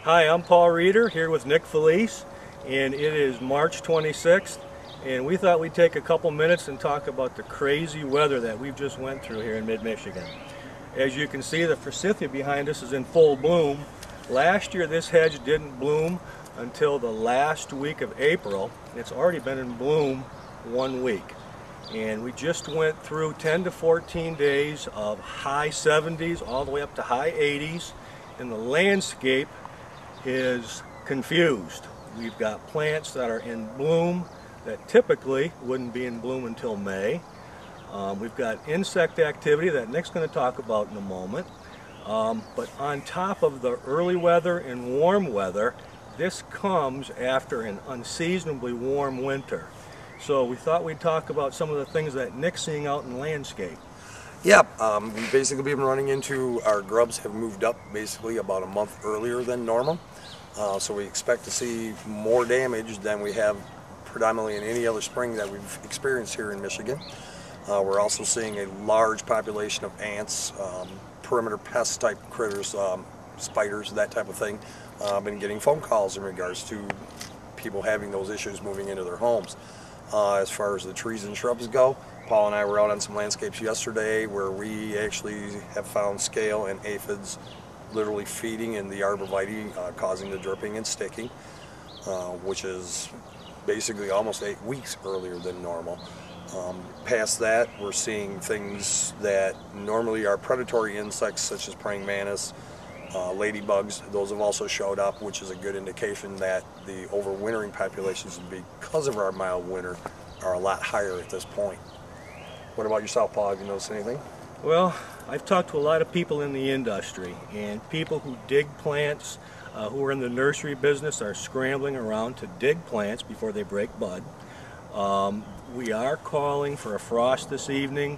Hi, I'm Paul Reder here with Nick Felice, and it is March 26th, and we thought we'd take a couple minutes and talk about the crazy weather that we've just went through here in mid-Michigan. As you can see, the forsythia behind us is in full bloom. Last year this hedge didn't bloom until the last week of April. It's already been in bloom 1 week. And we just went through 10 to 14 days of high 70s all the way up to high 80s, and the landscape is confused. We've got plants that are in bloom that typically wouldn't be in bloom until May. We've got insect activity that Nick's going to talk about in a moment. But on top of the early weather and warm weather, this comes after an unseasonably warm winter. So we thought we'd talk about some of the things that Nick's seeing out in the landscape. Yeah, we've basically been running into our grubs have moved up basically about a month earlier than normal. So we expect to see more damage than we have predominantly in any other spring that we've experienced here in Michigan. We're also seeing a large population of ants, perimeter pest type critters, spiders, that type of thing. I've been getting phone calls in regards to people having those issues moving into their homes. As far as the trees and shrubs go, Paul and I were out on some landscapes yesterday where we actually have found scale and aphids literally feeding in the arborvitae, causing the dripping and sticking, which is basically almost 8 weeks earlier than normal. Past that, we're seeing things that normally are predatory insects such as praying mantis, ladybugs. Those have also showed up, which is a good indication that the overwintering populations, because of our mild winter, are a lot higher at this point. What about yourself, Paul? Have you noticed anything? Well, I've talked to a lot of people in the industry, and people who dig plants, who are in the nursery business, are scrambling around to dig plants before they break bud. We are calling for a frost this evening,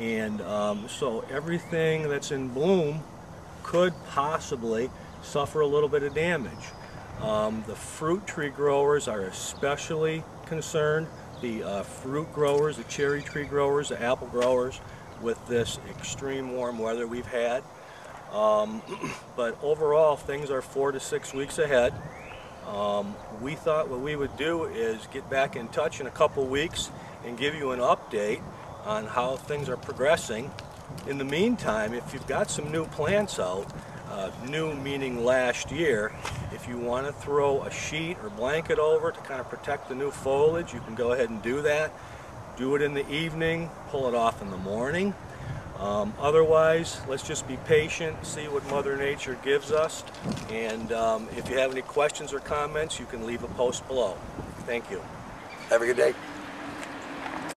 and so everything that's in bloom could possibly suffer a little bit of damage. The fruit tree growers are especially concerned. The fruit growers, the cherry tree growers, the apple growers, with this extreme warm weather we've had. But overall, things are 4 to 6 weeks ahead. We thought what we would do is get back in touch in a couple weeks and give you an update on how things are progressing. In the meantime, if you've got some new plants out, new meaning last year, if you want to throw a sheet or blanket over to kind of protect the new foliage, you can go ahead and do that. Do it in the evening, pull it off in the morning. Otherwise, let's just be patient, see what Mother Nature gives us, and if you have any questions or comments, you can leave a post below. Thank you. Have a good day.